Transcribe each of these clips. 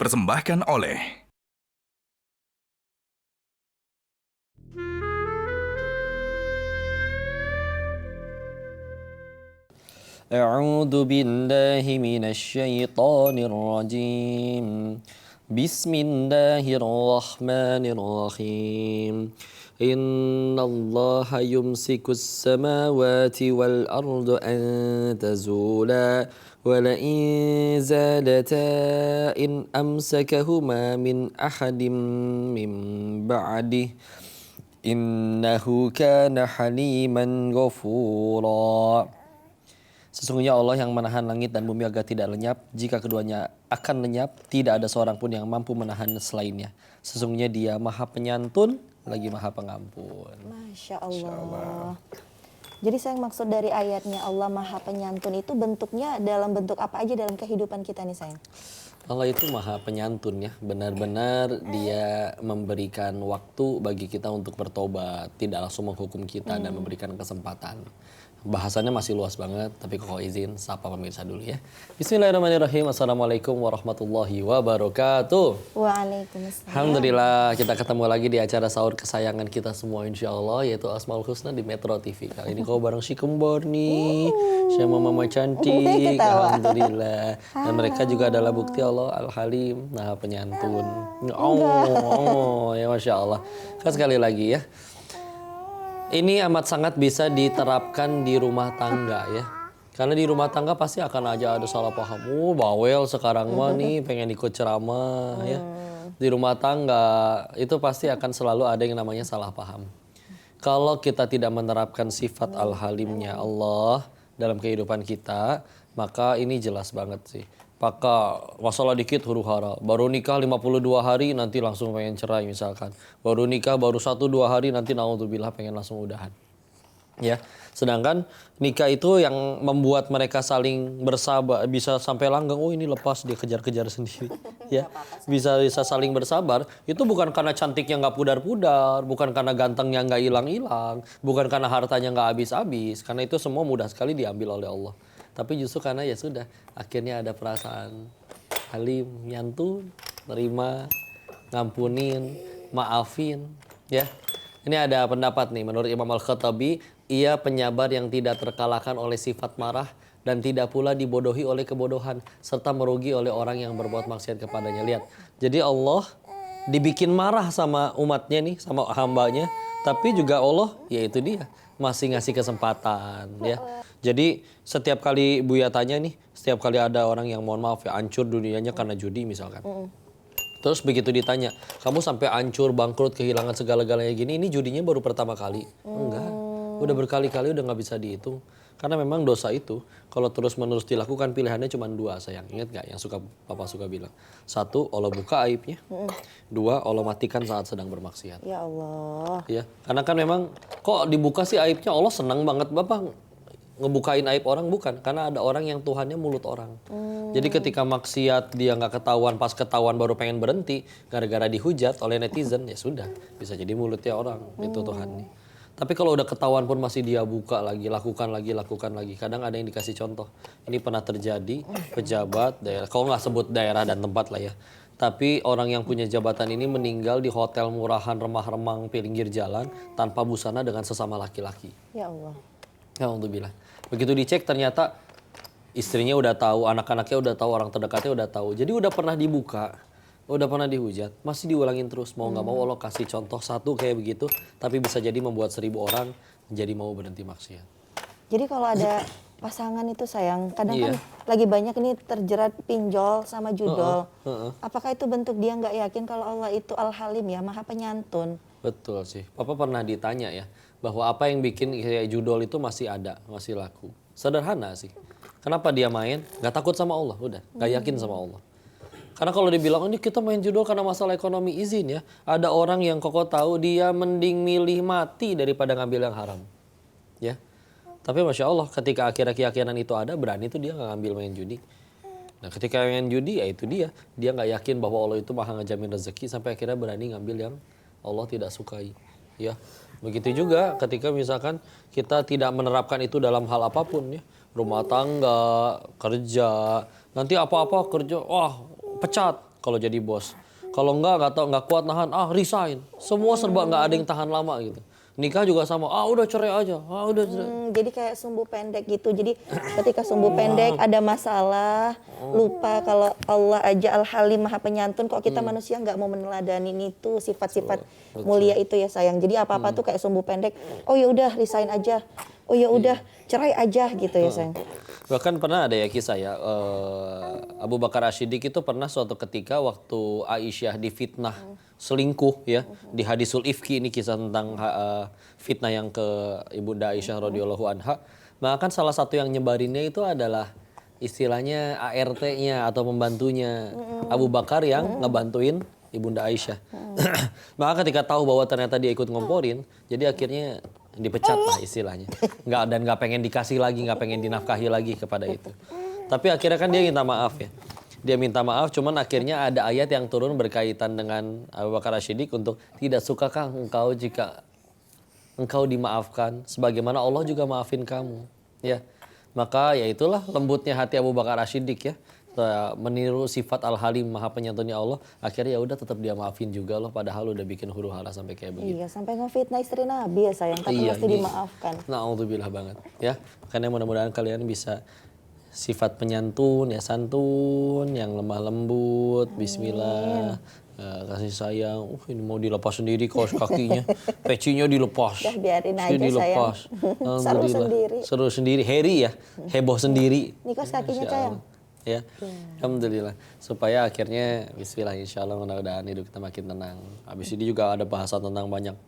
dipersembahkan oleh أعوذ بالله من الشيطان الرجيم بسم الله الرحمن الرحيم إن الله يمسك السماوات والأرض أن تزولا ولئن زالتا إن أمسكهما من أحد من بعده إنه كان حليما غفورا. Sesungguhnya Allah yang menahan langit dan bumi agar tidak lenyap. Jika keduanya akan lenyap, tidak ada seorang pun yang mampu menahan selainnya. Sesungguhnya Dia Maha Penyantun lagi Maha Pengampun. Masya Allah. Jadi saya maksud dari ayatnya Allah Maha Penyantun itu bentuknya dalam bentuk apa aja dalam kehidupan kita nih sayang? Allah itu Maha Penyantun ya. Benar-benar Dia memberikan waktu bagi kita untuk bertobat. Tidak langsung menghukum kita dan memberikan kesempatan. Bahasannya masih luas banget, tapi kok izin sapa pemirsa dulu ya. Bismillahirrahmanirrahim. Assalamualaikum warahmatullahi wabarakatuh. Waalaikumsalam. Alhamdulillah kita ketemu lagi di acara sahur kesayangan kita semua insya Allah, yaitu Asmaul Husna di Metro TV. Kali ini kau bareng si kembar nih, sama mama cantik. Alhamdulillah. Dan mereka juga adalah bukti Allah Al-Halim, Maha Penyantun. Oh, ya Masya Allah. Kan sekali lagi ya. Ini amat sangat bisa diterapkan di rumah tangga ya. Karena di rumah tangga pasti akan aja ada salah paham. Bawel sekarang mah nih pengen ikut ceramah ya. Di rumah tangga itu pasti akan selalu ada yang namanya salah paham. Kalau kita tidak menerapkan sifat al-halimnya Allah dalam kehidupan kita, maka ini jelas banget sih. Maka masalah dikit huru hara. Baru nikah 52 hari nanti langsung pengen cerai misalkan. Baru nikah baru 1-2 hari nanti naudzubillah pengen langsung udahan. Ya. Sedangkan nikah itu yang membuat mereka saling bersabar, bisa sampai langgeng, oh ini lepas dia kejar-kejar sendiri. Ya. Bisa saling bersabar, itu bukan karena cantiknya nggak pudar-pudar, bukan karena gantengnya nggak hilang-hilang, bukan karena hartanya nggak habis-habis, karena itu semua mudah sekali diambil oleh Allah. Tapi justru karena ya sudah, akhirnya ada perasaan halim, nyantun, terima, ngampunin, maafin, ya. Ini ada pendapat nih, menurut Imam Al-Khattabi, ia penyabar yang tidak terkalahkan oleh sifat marah dan tidak pula dibodohi oleh kebodohan, serta merugi oleh orang yang berbuat maksiat kepadanya. Lihat, jadi Allah dibikin marah sama umatnya nih, sama hambanya, tapi juga Allah, yaitu dia, masih ngasih kesempatan, ya. Jadi setiap kali Buya tanya nih, setiap kali ada orang yang mohon maaf ya hancur dunianya karena judi misalkan. Terus begitu ditanya, kamu sampai hancur, bangkrut, kehilangan segala-galanya gini, ini judinya baru pertama kali? Enggak, udah berkali-kali, udah nggak bisa dihitung. Karena memang dosa itu kalau terus-menerus dilakukan pilihannya cuma 2 sayang. Ingat gak yang Papa suka bilang? 1, Allah buka aibnya. 2, Allah matikan saat sedang bermaksiat. Ya Allah. Ya, karena kan memang kok dibuka sih aibnya, Allah senang banget Bapak ngebukain aib orang, bukan. Karena ada orang yang Tuhannya mulut orang. Jadi ketika maksiat dia nggak ketahuan, pas ketahuan baru pengen berhenti gara-gara dihujat oleh netizen, ya sudah bisa jadi mulutnya orang. Itu Tuhan nih. Tapi kalau udah ketahuan pun masih dia buka lagi, lakukan lagi. Kadang ada yang dikasih contoh. Ini pernah terjadi, pejabat daerah, kalau nggak sebut daerah dan tempat lah ya. Tapi orang yang punya jabatan ini meninggal di hotel murahan remah-remang pinggir jalan tanpa busana dengan sesama laki-laki. Ya Allah. Alhamdulillah. Begitu dicek ternyata istrinya udah tahu, anak-anaknya udah tahu, orang terdekatnya udah tahu. Jadi udah pernah dibuka. Udah pernah dihujat, masih diulangin terus. Mau nggak mau Allah kasih contoh satu kayak begitu, tapi bisa jadi membuat 1000 orang jadi mau berhenti maksiat. Jadi kalau ada pasangan itu sayang, kadang kan lagi banyak ini terjerat pinjol sama judol. Apakah itu bentuk dia nggak yakin kalau Allah itu Al-Halim ya, Maha Penyantun? Betul sih. Papa pernah ditanya ya, bahwa apa yang bikin kayak judol itu masih ada, masih laku. Sederhana sih. Kenapa dia main? Nggak takut sama Allah, udah. Nggak yakin sama Allah. Karena kalau dibilang, ini kita main judul karena masalah ekonomi, izin ya. Ada orang yang Koko tahu dia mending milih mati daripada ngambil yang haram. Ya. Tapi Masya Allah ketika akhirnya keyakinan itu ada, berani tuh dia nggak ngambil main judi. Nah ketika main judi ya itu dia. Dia nggak yakin bahwa Allah itu maha ngejamin rezeki sampai akhirnya berani ngambil yang Allah tidak sukai. Ya. Begitu juga ketika misalkan kita tidak menerapkan itu dalam hal apapun ya. Rumah tangga, kerja, nanti apa-apa kerja, wah pecat, kalau jadi bos. Kalau nggak tahu nggak kuat nahan, resign. Semua serba nggak ada yang tahan lama gitu. Nikah juga sama, udah cerai aja, udah cerai. Jadi kayak sumbu pendek gitu. Jadi ketika sumbu pendek ada masalah, lupa kalau Allah aja Al-Halim Maha Penyantun. Kok kita manusia nggak mau meneladani itu sifat-sifat mulia itu ya sayang. Jadi apa-apa tuh kayak sumbu pendek. Oh ya udah resign aja. Oh ya udah cerai aja gitu ya sayang. Bahkan pernah ada ya kisah ya, Abu Bakar As-Siddiq itu pernah suatu ketika waktu Aisyah difitnah selingkuh ya, di hadisul ifki, ini kisah tentang fitnah yang ke Ibunda Aisyah radhiyallahu anha. Maka kan salah satu yang nyebarinnya itu adalah istilahnya ART-nya atau pembantunya Abu Bakar yang ngebantuin Ibunda Aisyah. Maka ketika tahu bahwa ternyata dia ikut ngomporin, jadi akhirnya dipecat lah istilahnya. Nggak pengen dikasih lagi, nggak pengen dinafkahi lagi kepada itu. Tapi akhirnya kan dia minta maaf ya. Dia minta maaf, cuman akhirnya ada ayat yang turun berkaitan dengan Abu Bakar As-Siddiq untuk tidak sukakah engkau jika engkau dimaafkan sebagaimana Allah juga maafin kamu, ya. Maka ya itulah lembutnya hati Abu Bakar As-Siddiq ya. Meniru sifat Al-Halim Maha Penyantunnya Allah, akhirnya ya udah tetap dia maafin juga loh, padahal udah bikin huru hara sampai kayak begitu. Iya, sampai ngefitnah istri Nabi ya sayang, tapi mesti dimaafkan. Na'udzubillah banget ya. Makanya mudah-mudahan kalian bisa sifat penyantun ya, santun, yang lemah lembut, bismillah, kasih sayang. Ini mau dilepas sendiri kaos kakinya, pecinya dilepas. Dah biarin aja dilepas. Seru sendiri. Seru sendiri, heri ya, heboh sendiri. Ini kaos kakinya sayang. Ya, alhamdulillah. Supaya akhirnya bismillah insyaallah mudah-mudahan hidup kita makin tenang. Habis ini juga ada bahasan tentang banyak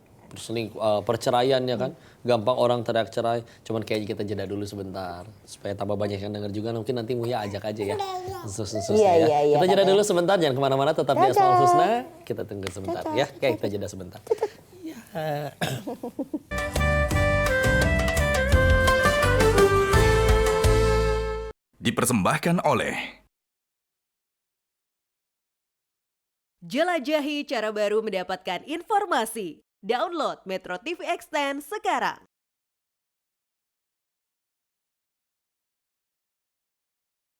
perceraian ya kan. Gampang orang teriak cerai, cuman kayaknya kita jeda dulu sebentar supaya tambah banyak yang denger juga. Mungkin nanti Muya ajak aja ya. Iya, kita jeda dulu sebentar, jangan kemana-mana, tetap di Asmaul Husna. Kita tunggu sebentar ya. Oke, kita jeda sebentar. Ya. Dipersembahkan oleh Jelajahi cara baru mendapatkan informasi. Download Metro TV Extend sekarang.